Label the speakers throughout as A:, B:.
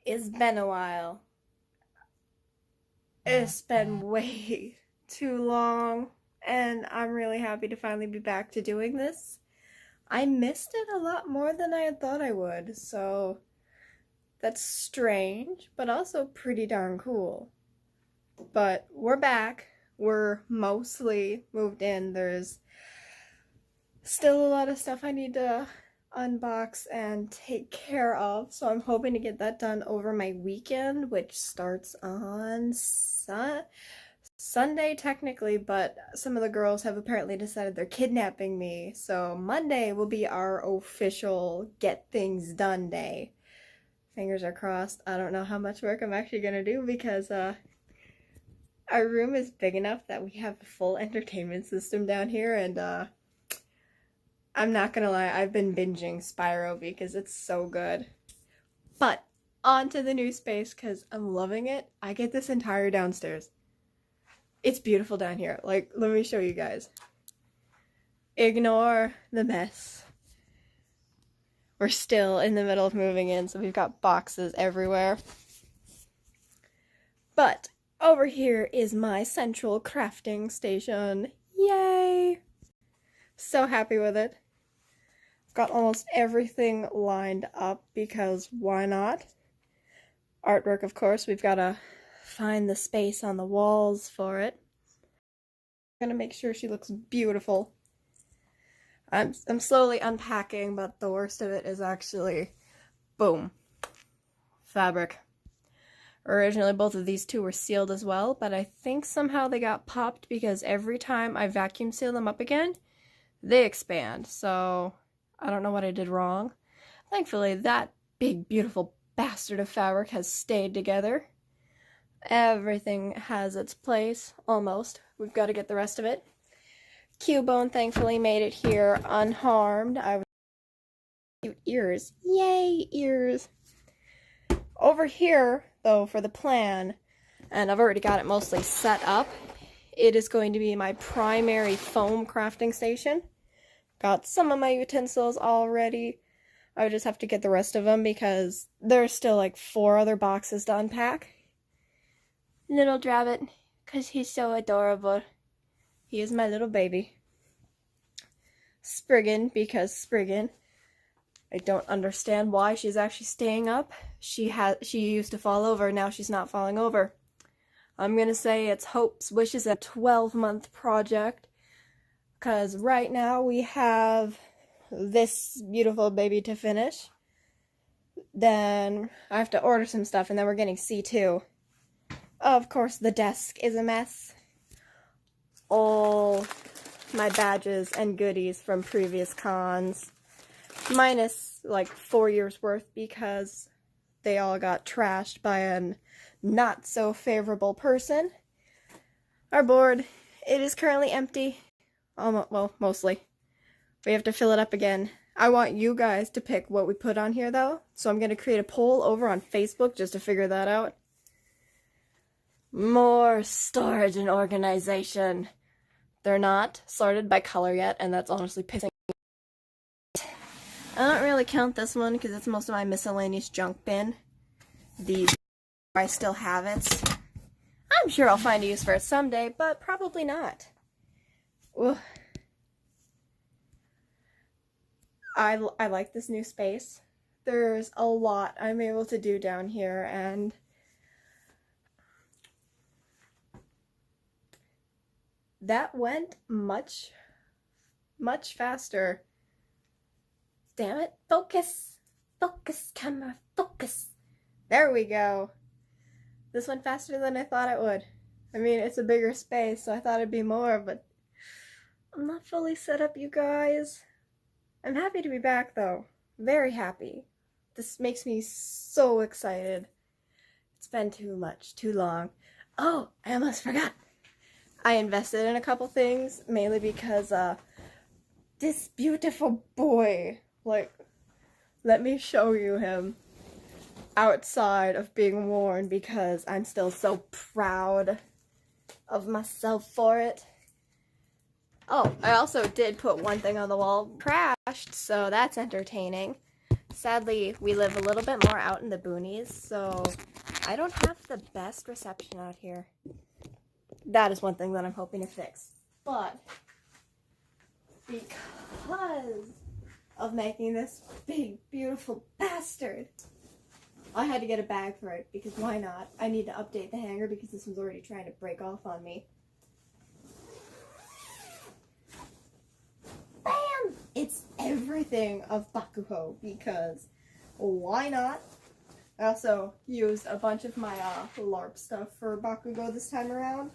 A: It's been a while. It's been way too long, and I'm really happy to finally be back to doing this. I missed it a lot more than I had thought I would, so that's strange, but also pretty darn cool. But we're back. We're mostly moved in. There's still a lot of stuff I need to unbox and take care of, so I'm hoping to get that done over my weekend, which starts on Sunday technically, but some of the girls have apparently decided they're kidnapping me, so Monday will be our official get things done day. Fingers are crossed. I don't know how much work I'm actually gonna do because our room is big enough that we have a full entertainment system down here, and I'm not gonna lie, I've been binging Spyro because it's so good. But on to the new space because I'm loving it. I get this entire downstairs. It's beautiful down here. Like, let me show you guys. Ignore the mess. We're still in the middle of moving in, so we've got boxes everywhere. But over here is my central crafting station. Yay! So happy with it. Got almost everything lined up because why not? Artwork, of course. We've got to find the space on the walls for it. I'm gonna make sure she looks beautiful. I'm slowly unpacking, but the worst of it is actually, boom, fabric. Originally, both of these two were sealed as well, but I think somehow they got popped because every time I vacuum seal them up again, they expand. So I don't know what I did wrong. Thankfully, that big, beautiful bastard of fabric has stayed together. Everything has its place, almost. We've got to get the rest of it. Cubone thankfully made it here unharmed. I was cute ears. Yay, ears! Over here, though, for the plan, and I've already got it mostly set up, it is going to be my primary foam crafting station. Got some of my utensils already. I would just have to get the rest of them because there's still like 4 other boxes to unpack. Little Drabbit, because he's so adorable. He is my little baby. Spriggan, because Spriggan. I don't understand why she's actually staying up. She used to fall over, now she's not falling over. I'm gonna say it's hopes, wishes, a 12-month project. Because right now we have this beautiful baby to finish. Then I have to order some stuff, and then we're getting C2. Of course, the desk is a mess. All my badges and goodies from previous cons, minus like 4 years worth because they all got trashed by a not so favorable person. Our board, it is currently empty. Well, mostly. We have to fill it up again. I want you guys to pick what we put on here, though. So I'm going to create a poll over on Facebook just to figure that out. More storage and organization. They're not sorted by color yet, and that's honestly pissing me off. I don't really count this one because it's most of my miscellaneous junk bin. I still have it. I'm sure I'll find a use for it someday, but probably not. Ugh. I like this new space. There's a lot I'm able to do down here, and that went much faster. Damn it, focus! Focus, camera, focus! There we go. This went faster than I thought it would. I mean, it's a bigger space, so I thought it'd be more, but I'm not fully set up, you guys. I'm happy to be back, though. Very happy. This makes me so excited. It's been too long. Oh, I almost forgot. I invested in a couple things, mainly because, this beautiful boy, like, let me show you him outside of being worn because I'm still so proud of myself for it. Oh, I also did put one thing on the wall crashed, so that's entertaining. Sadly, we live a little bit more out in the boonies, so I don't have the best reception out here. That is one thing that I'm hoping to fix. But because of making this big, beautiful bastard, I had to get a bag for it, because why not? I need to update the hanger because this one's already trying to break off on me. Bam! It's everything of Bakuho, because why not? I also used a bunch of my LARP stuff for Bakugo this time around.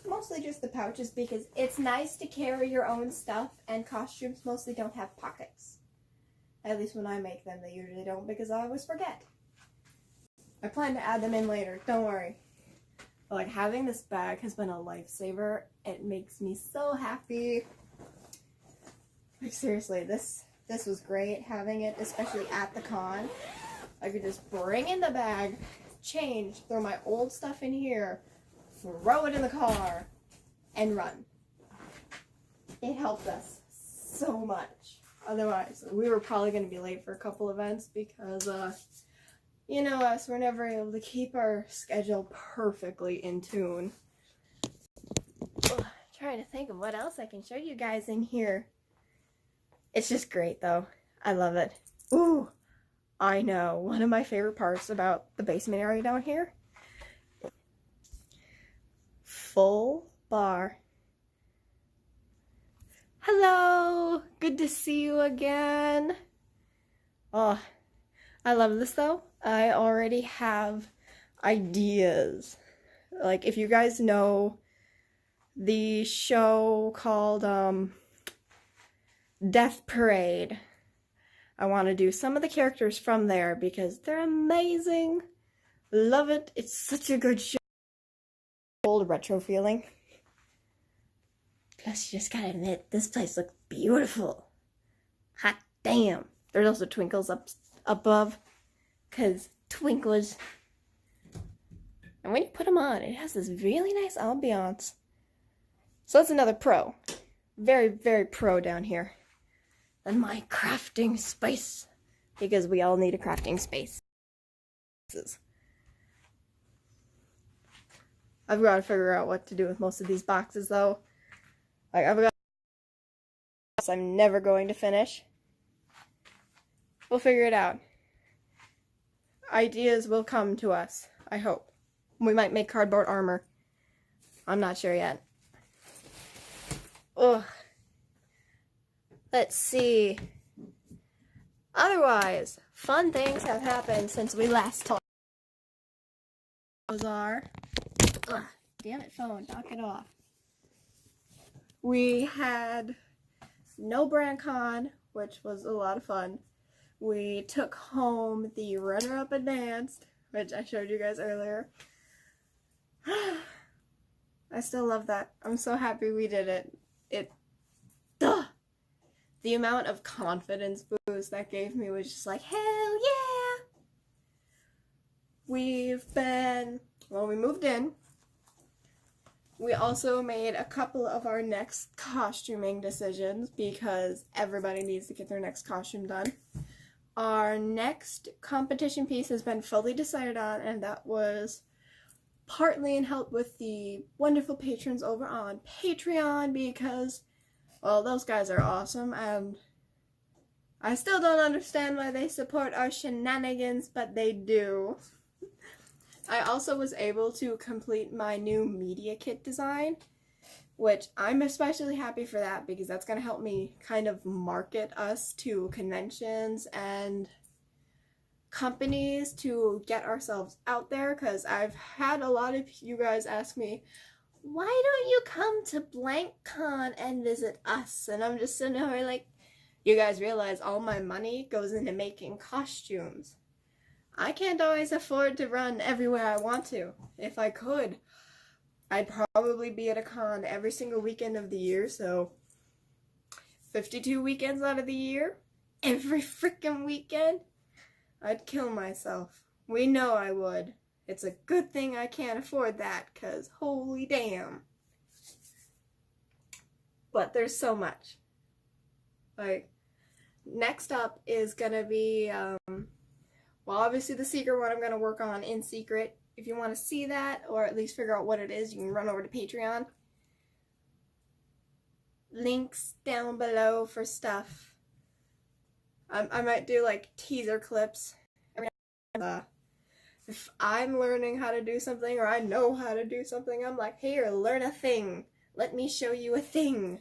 A: Mostly just the pouches, because it's nice to carry your own stuff, and costumes mostly don't have pockets. At least when I make them, they usually don't, because I always forget. I plan to add them in later, don't worry. But, like, having this bag has been a lifesaver. It makes me so happy. Like, seriously, this was great, having it, especially at the con. I could just bring in the bag, change, throw my old stuff in here, throw it in the car, and run. It helped us so much. Otherwise, we were probably going to be late for a couple events because, you know us, we're never able to keep our schedule perfectly in tune. Ugh, trying to think of what else I can show you guys in here. It's just great, though. I love it. Ooh, I know. One of my favorite parts about the basement area down here. Full bar. Hello! Good to see you again. Oh, I love this, though. I already have ideas. Like, if you guys know the show called, Death Parade, I want to do some of the characters from there because they're amazing. Love it. It's such a good show. Old retro feeling. Plus, you just gotta admit, this place looks beautiful. Hot damn. There's also twinkles up above, because twinkles. And when you put them on, it has this really nice ambiance. So that's another pro. Very, very pro down here. And my crafting space, because we all need a crafting space. I've got to figure out what to do with most of these boxes, though. Like, I've got I'm never going to finish. We'll figure it out. Ideas will come to us, I hope. We might make cardboard armor. I'm not sure yet. Ugh. Let's see. Otherwise, fun things have happened since we last talked. Those are... Ugh, damn it, phone. Knock it off. We had no BrandCon, which was a lot of fun. We took home the runner-up advanced, which I showed you guys earlier. I still love that. I'm so happy we did it. The amount of confidence boost that gave me was just like, hell yeah! We moved in. We also made a couple of our next costuming decisions because everybody needs to get their next costume done. Our next competition piece has been fully decided on, and that was partly in help with the wonderful patrons over on Patreon because, well, those guys are awesome, and I still don't understand why they support our shenanigans, but they do. I also was able to complete my new media kit design, which I'm especially happy for that because that's going to help me kind of market us to conventions and companies to get ourselves out there, because I've had a lot of you guys ask me, why don't you come to BlankCon and visit us? And I'm just sitting there like, you guys realize all my money goes into making costumes. I can't always afford to run everywhere I want to. If I could, I'd probably be at a con every single weekend of the year, so 52 weekends out of the year, every freaking weekend, I'd kill myself. We know I would. It's a good thing I can't afford that, because holy damn. But there's so much. Like, next up is gonna be, well, obviously the secret one I'm gonna work on in secret. If you want to see that, or at least figure out what it is, you can run over to Patreon. Links down below for stuff. I might do like teaser clips. If I'm learning how to do something, or I know how to do something, I'm like, here, learn a thing. Let me show you a thing.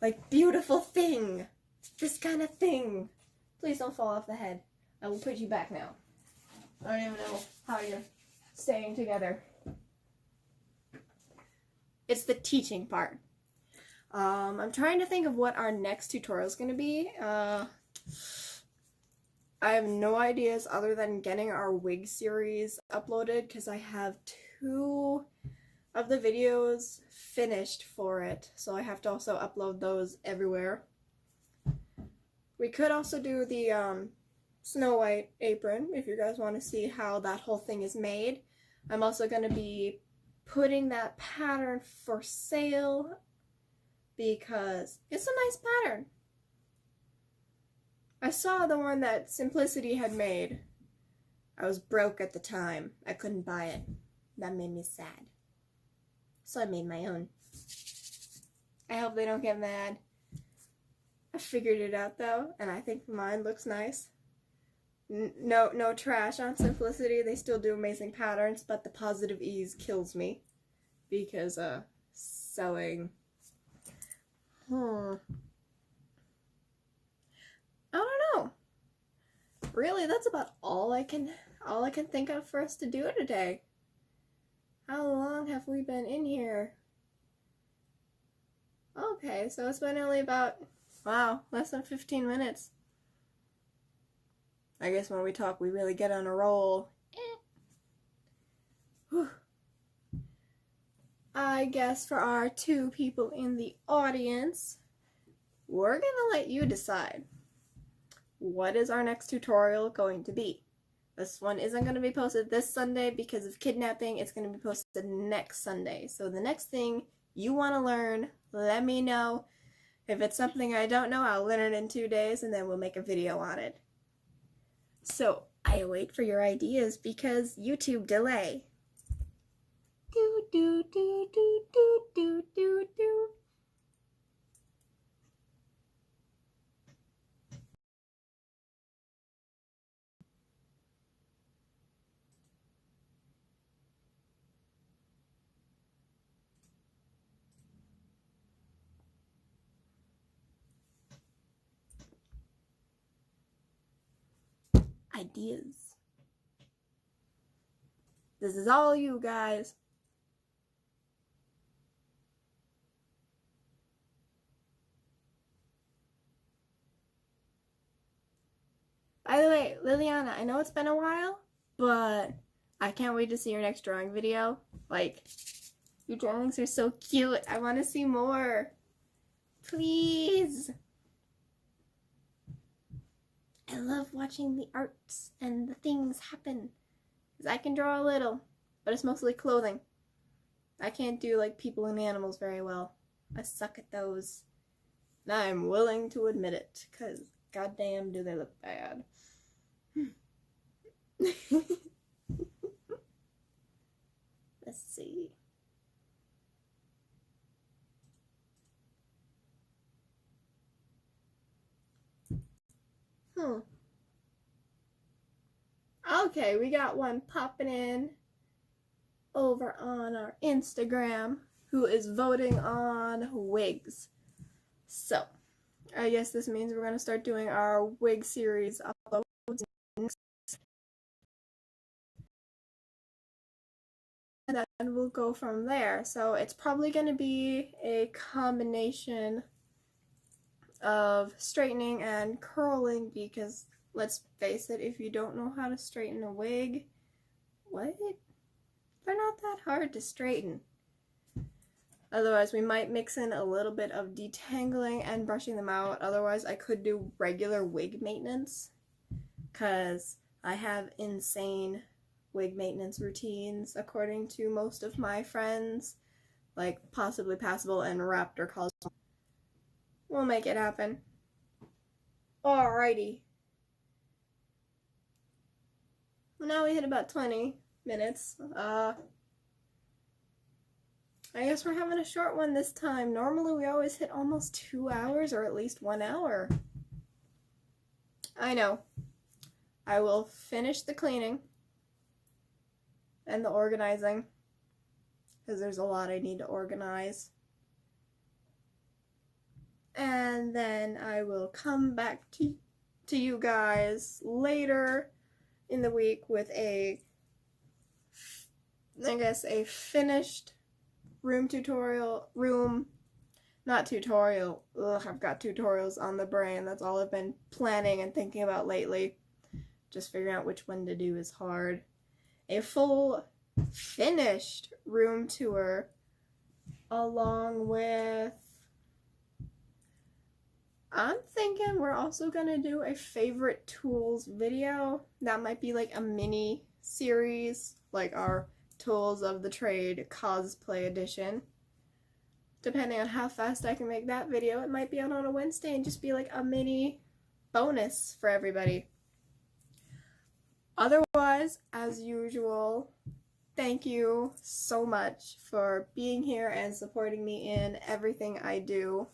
A: Like, beautiful thing. This kind of thing. Please don't fall off the head. I will put you back now. I don't even know how you're staying together. It's the teaching part. I'm trying to think of what our next tutorial is going to be. I have no ideas other than getting our wig series uploaded, because I have 2 of the videos finished for it, so I have to also upload those everywhere. We could also do the Snow White apron if you guys want to see how that whole thing is made. I'm also going to be putting that pattern for sale because it's a nice pattern. I saw the one that Simplicity had made. I was broke at the time. I couldn't buy it. That made me sad. So I made my own. I hope they don't get mad. I figured it out though, and I think mine looks nice. No trash on Simplicity. They still do amazing patterns, but the positive ease kills me because sewing. I don't know. Really, that's about all I can think of for us to do today. How long have we been in here? Okay, so it's been only about, wow, less than 15 minutes. I guess when we talk, we really get on a roll. I guess for our 2 people in the audience, we're gonna let you decide. What is our next tutorial going to be? This one isn't going to be posted this Sunday because of kidnapping. It's going to be posted next Sunday. So the next thing you want to learn, let me know. If it's something I don't know, I'll learn it in 2 days and then we'll make a video on it. So I wait for your ideas because YouTube delay. Do do do do do do do do. Ideas. This is all you guys. By the way, Liliana, I know it's been a while, but I can't wait to see your next drawing video. Like, your drawings are so cute. I want to see more. Please. I love watching the arts and the things happen. Because I can draw a little, but it's mostly clothing. I can't do like people and animals very well. I suck at those. And I'm willing to admit it, because goddamn do they look bad. Let's see. Okay, we got one popping in over on our Instagram who is voting on wigs. So, I guess this means we're going to start doing our wig series uploads next. And then we'll go from there. So it's probably going to be a combination of straightening and curling because, let's face it, if you don't know how to straighten a wig, what? They're not that hard to straighten. Otherwise, we might mix in a little bit of detangling and brushing them out. Otherwise, I could do regular wig maintenance because I have insane wig maintenance routines according to most of my friends, like Possibly Passable and Raptor calls. We'll make it happen. Alrighty. Well, now we hit about 20 minutes. I guess we're having a short one this time. Normally we always hit almost 2 hours or at least 1 hour. I know. I will finish the cleaning and the organizing because there's a lot I need to organize. And then I will come back to you guys later in the week with a finished not tutorial. Ugh, I've got tutorials on the brain. That's all I've been planning and thinking about lately. Just figuring out which one to do is hard. A full finished room tour along with, I'm thinking we're also gonna do a favorite tools video. That might be like a mini series, like our Tools of the Trade Cosplay Edition. Depending on how fast I can make that video, it might be out on a Wednesday and just be like a mini bonus for everybody. Otherwise, as usual, thank you so much for being here and supporting me in everything I do,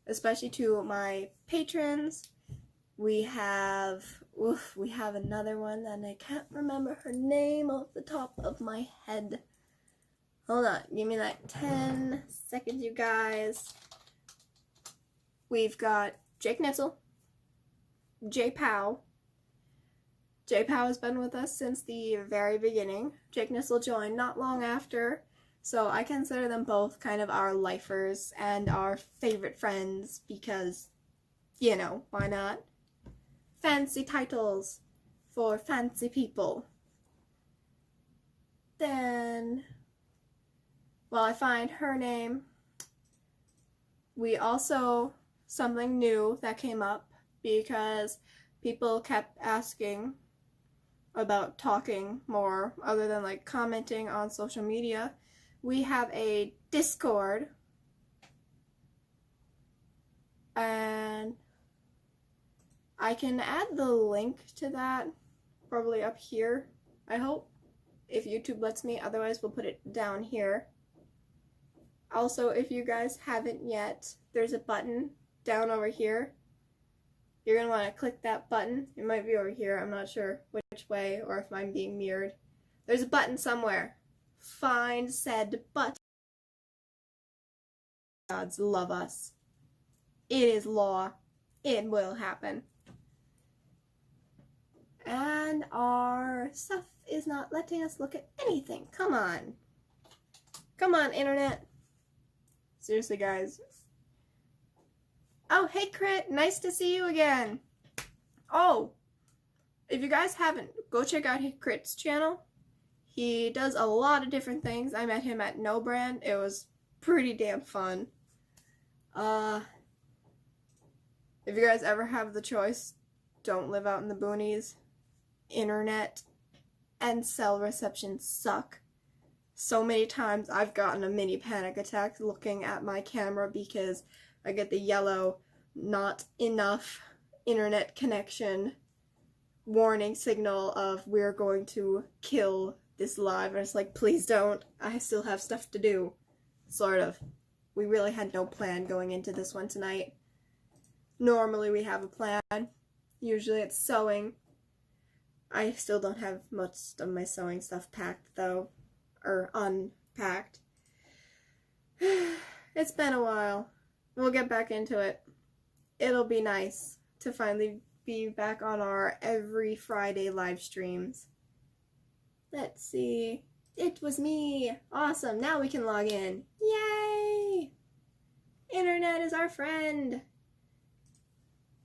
A: especially to my patrons. We have another one and I can't remember her name off the top of my head. Hold on, give me like 10 seconds, you guys. We've got Jake Nitzel, J Pow. J Pow has been with us since the very beginning. Jake Nitzel joined not long after, so I consider them both kind of our lifers and our favorite friends because, you know, why not? Fancy titles for fancy people. Then, while I find her name, we also, something new that came up because people kept asking about talking more other than like commenting on social media. We have a Discord, and I can add the link to that probably up here, I hope, if YouTube lets me. Otherwise we'll put it down here. Also, if you guys haven't yet, there's a button down over here. You're going to want to click that button. It might be over here. I'm not sure which way or if I'm being mirrored. There's a button somewhere. Find said button. Gods love us. It is law. It will happen. And our stuff is not letting us look at anything. Come on. Come on, internet. Seriously, guys. Oh, hey, Crit. Nice to see you again. Oh, if you guys haven't, go check out Crit's channel. He does a lot of different things. I met him at No Brand. It was pretty damn fun. If you guys ever have the choice, don't live out in the boonies. Internet and cell reception suck. So many times I've gotten a mini panic attack looking at my camera because I get the yellow not enough internet connection warning signal of we're going to kill this live, and it's like, please don't. I still have stuff to do. Sort of. We really had no plan going into this one tonight. Normally we have a plan. Usually it's sewing. I still don't have most of my sewing stuff packed though, or unpacked. It's been a while. We'll get back into it. It'll be nice to finally be back on our every Friday live streams. Let's see. It was me. Awesome. Now we can log in. Yay! Internet is our friend.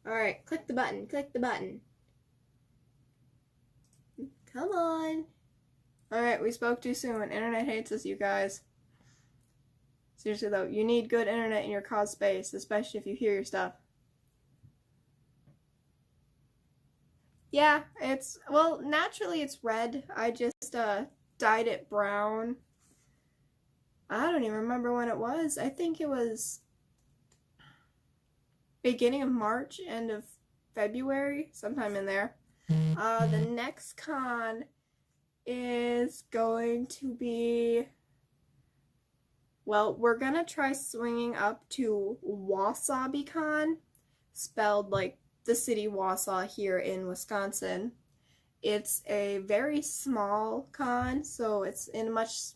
A: Alright, click the button. Click the button. Come on. Alright, we spoke too soon. Internet hates us, you guys. Seriously though, you need good internet in your CosSpace, especially if you hear your stuff. Yeah, well, naturally it's red. I just dyed it brown. I don't even remember when it was. I think it was beginning of March, end of February, sometime in there. The next con is going to be, well, we're gonna try swinging up to WasabiCon, spelled like the city Wausau here in Wisconsin. It's a very small con, so it's in a much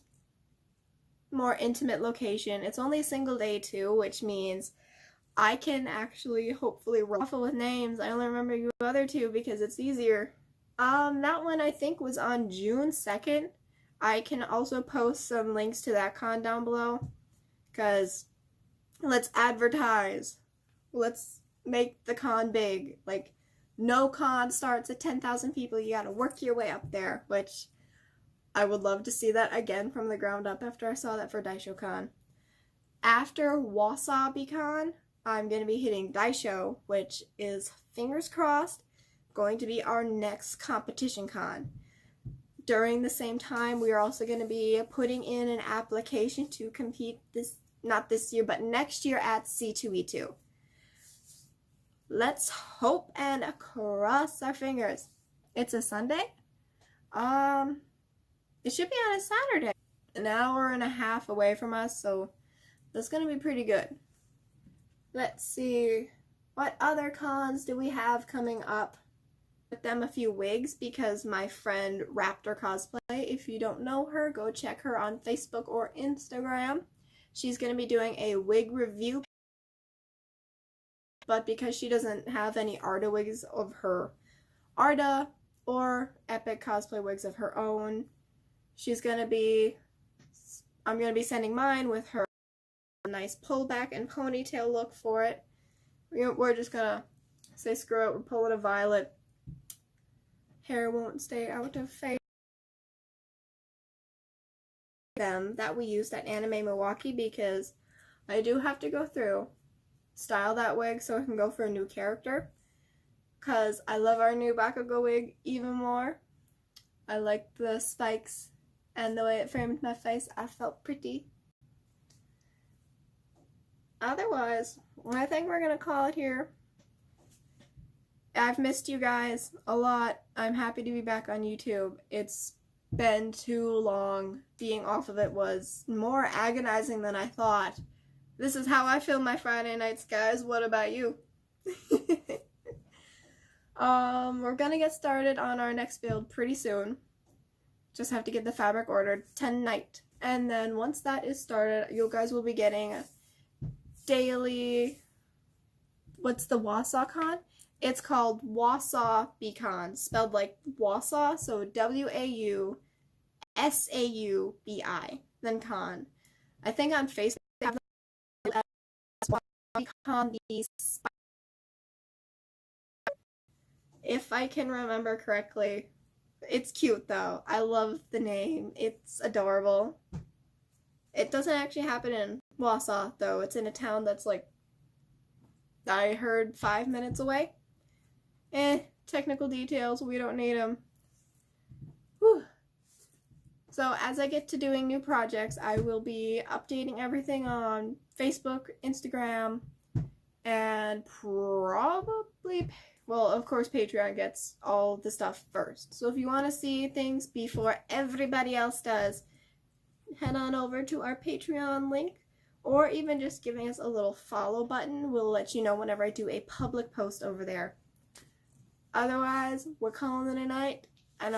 A: more intimate location. It's only a single day too, which means I can actually hopefully ruffle with names. I only remember you other two because it's easier. That one I think was on June 2nd. I can also post some links to that con down below, because let's advertise. Let's make the con big. Like, no con starts at 10,000 people. You gotta work your way up there, which I would love to see that again from the ground up after I saw that for DaishoCon. After WasabiCon, I'm going to be hitting Daisho, which is, fingers crossed, going to be our next competition con. During the same time, we are also going to be putting in an application to compete not this year, but next year at C2E2. Let's hope and cross our fingers. It's a Sunday? It should be on a Saturday. An hour and a half away from us, so that's going to be pretty good. Let's see, what other cons do we have coming up? With them a few wigs, because my friend Raptor Cosplay, if you don't know her, go check her on Facebook or Instagram. She's going to be doing a wig review, but because she doesn't have any Arda wigs of her Arda or Epic cosplay wigs of her own, I'm going to be sending mine with her nice pullback and ponytail look for it. We're just going to say screw it, we're pulling a violet. Hair won't stay out of face. Them that we used at Anime Milwaukee, because I do have to go through, style that wig so I can go for a new character, because I love our new Bakugo wig even more. I like the spikes and the way it framed my face. I felt pretty. Otherwise, I think we're going to call it here. I've missed you guys a lot. I'm happy to be back on YouTube. It's been too long. Being off of it was more agonizing than I thought. This is how I feel my Friday nights, guys. What about you? We're gonna get started on our next build pretty soon. Just have to get the fabric ordered tonight. And then once that is started, you guys will be getting daily... What's the WausauCon? It's called WasabiCon, spelled like Wausau, so WausauBi, then con. I think on Facebook they have WasabiCon, if I can remember correctly. It's cute though. I love the name. It's adorable. It doesn't actually happen in Wausau though. It's in a town that's like, I heard 5 minutes away. Technical details, we don't need them. Whew. So as I get to doing new projects, I will be updating everything on Facebook, Instagram, and probably, well, of course, Patreon gets all the stuff first. So if you want to see things before everybody else does, head on over to our Patreon link, or even just giving us a little follow button will let you know whenever I do a public post over there. Otherwise, we're calling it a night.